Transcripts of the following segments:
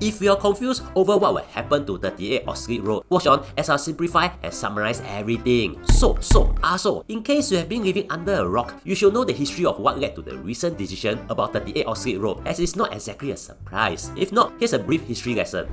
If you're confused over what will happen to 38 Oxley Road, watch on as I'll simplify and summarize everything. So, in case you have been living under a rock, you should know the history of what led to the recent decision about 38 Oxley Road, as it's not exactly a surprise. If not, here's a brief history lesson.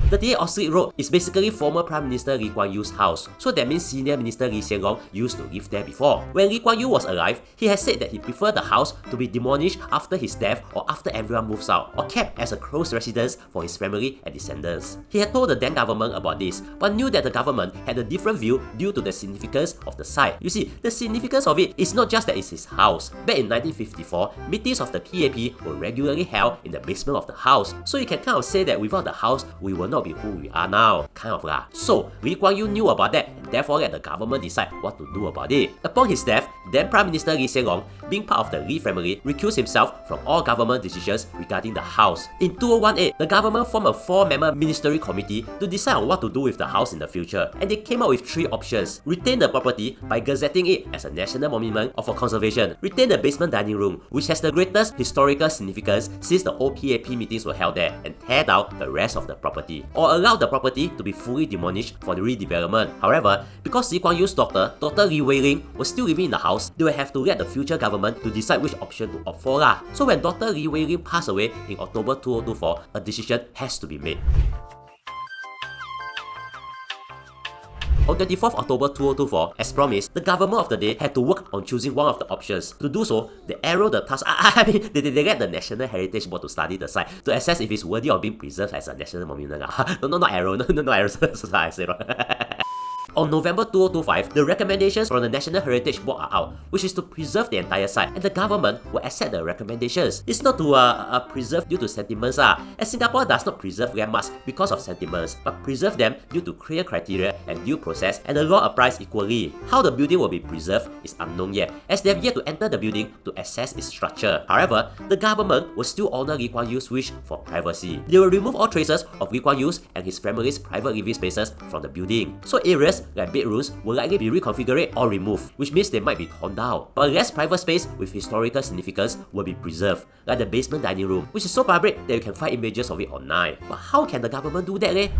38 Oxley Road is basically former Prime Minister Lee Kuan Yew's house, so that means Senior Minister Lee Hsien Loong used to live there before. When Lee Kuan Yew was alive, he has said that he preferred the house to be demolished after his death or after everyone moves out, or kept as a close residence for his family and descendants. He had told the then government about this, but knew that the government had a different view due to the significance of the site. You see, the significance of it is not just that it's his house. Back in 1954, meetings of the PAP were regularly held in the basement of the house, so you can kind of say that without the house, we will not be who we are now, kind of lah. So, Lee Kuan Yew knew about that and therefore let the government decide what to do about it. Upon his death, then Prime Minister Lee Hsien Loong, being part of the Lee family, recused himself from all government decisions regarding the house. In 2018, the government formed a 4-member ministerial committee to decide on what to do with the house in the future, and they came up with 3 options. Retain the property by gazetting it as a national monument or for conservation. Retain the basement dining room, which has the greatest historical significance since the old PAP meetings were held there, and tear down the rest of the property. Or allow the property to be fully demolished for the redevelopment. However, because Lee Kuan Yew's daughter, Dr Lee Wei Ling, was still living in the house, they will have to let the future government to decide which option to opt for lah. So when Dr Lee Wei Ling passed away in October 2024, a decision has to be made. On 24th October 2024, as promised, the government of the day had to work on choosing one of the options. To do so, they arrowed the task. They let the National Heritage Board to study the site to assess if it's worthy of being preserved as a national monument. Not arrow, no arrow. I say wrong. On November 2025, the recommendations from the National Heritage Board are out, which is to preserve the entire site, and the government will accept the recommendations. It's not to preserve due to sentiments, as Singapore does not preserve landmarks because of sentiments, but preserve them due to clear criteria and due process, and the law applies equally. How the building will be preserved is unknown yet, as they have yet to enter the building to assess its structure. However, the government will still honor Lee Kuan Yew's wish for privacy. They will remove all traces of Lee Kuan Yew's and his family's private living spaces from the building, so areas like bedrooms will likely be reconfigured or removed, which means they might be torn down. But a less private space with historical significance will be preserved, like the basement dining room, which is so public that you can find images of it online. But how can the government do that,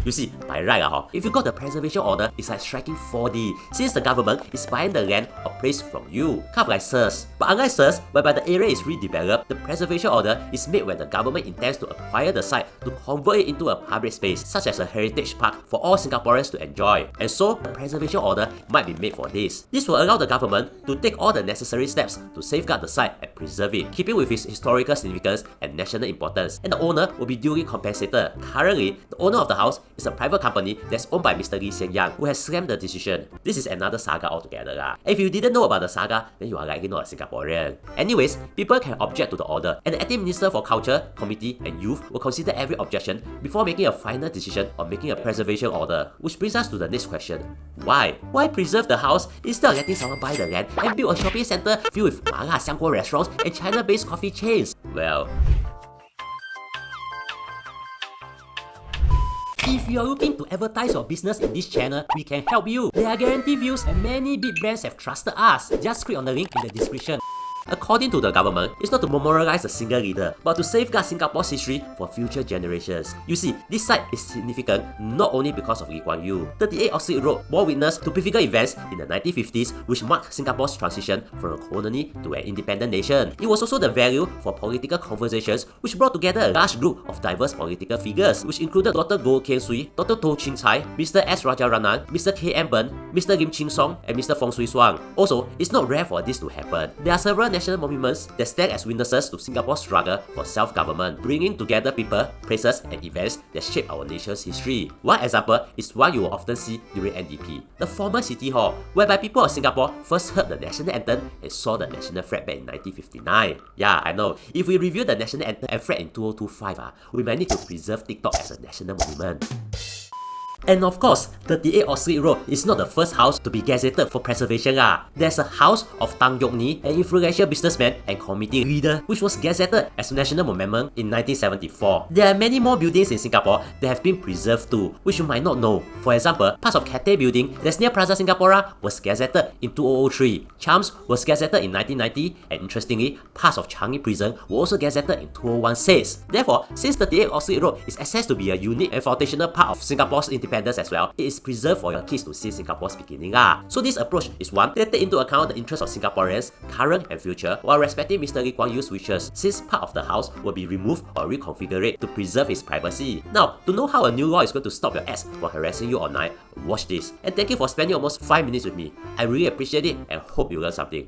You see, by right, if you got the preservation order, it's like striking 4D, since the government is buying the land or place from you, kind of like SIRS. But unlike SIRS, whereby the area is redeveloped, the preservation order is made when the government intends to acquire the site to convert it into a public space, such as a heritage park for all Singaporeans to enjoy. And so, the preservation order might be made for this. This will allow the government to take all the necessary steps to safeguard the site and preserve it, keeping with its historical significance and national importance, and the owner will be duly compensated. Currently, the owner of the house is a private company that's owned by Mr Lee Hsien Loong, who has slammed the decision. This is another saga altogether. And if you didn't know about the saga, then you are likely not a Singaporean. Anyways, people can object to the order, and the Acting Minister for Culture, Committee and Youth will consider every objection before making a final decision on making a preservation order. Which brings us to the next question. Why? Why preserve the house instead of letting someone buy the land and build a shopping centre filled with Mala Xiangguo restaurants and China-based coffee chains? Well, if you are looking to advertise your business in this channel, we can help you. There are guaranteed views and many big brands have trusted us. Just click on the link in the description. According to the government, it's not to memorialize a single leader, but to safeguard Singapore's history for future generations. You see, this site is significant not only because of Lee Kuan Yew. 38 Oxley Road bore witness to pivotal events in the 1950s which marked Singapore's transition from a colony to an independent nation. It was also the venue for political conversations which brought together a large group of diverse political figures, which included Dr Goh Keng Swee, Dr Toh Chin Chai, Mr S Rajaranan, Mr K M Ben, Mr Lim Ching Song, and Mr Fong Swee Suang. Also, it's not rare for this to happen. There are several national monuments that stand as witnesses to Singapore's struggle for self-government, bringing together people, places, and events that shape our nation's history. One example is one you will often see during NDP, the former City Hall, whereby people of Singapore first heard the national anthem and saw the national flag back in 1959. Yeah, I know, if we review the national anthem and flag in 2025, we might need to preserve TikTok as a national monument. And of course, 38 Oxley Road is not the first house to be gazetted for preservation. There's a house of Tang Yok Ni, an influential businessman and committee leader, which was gazetted as National Monument in 1974. There are many more buildings in Singapore that have been preserved too, which you might not know. For example, parts of Cathay Building that's near Plaza Singapura was gazetted in 2003. Charms was gazetted in 1990, and interestingly, parts of Changi Prison were also gazetted in 2016. Therefore, since 38 Oxley Road is assessed to be a unique and foundational part of Singapore's independence as well, it is preserved for your kids to see Singapore's beginning. So this approach is one that takes into account the interests of Singaporeans, current and future, while respecting Mr. Lee Kuan Yew's wishes, since part of the house will be removed or reconfigured to preserve his privacy. Now, to know how a new law is going to stop your ex from harassing you online, watch this. And thank you for spending almost 5 minutes with me. I really appreciate it and hope you learned something.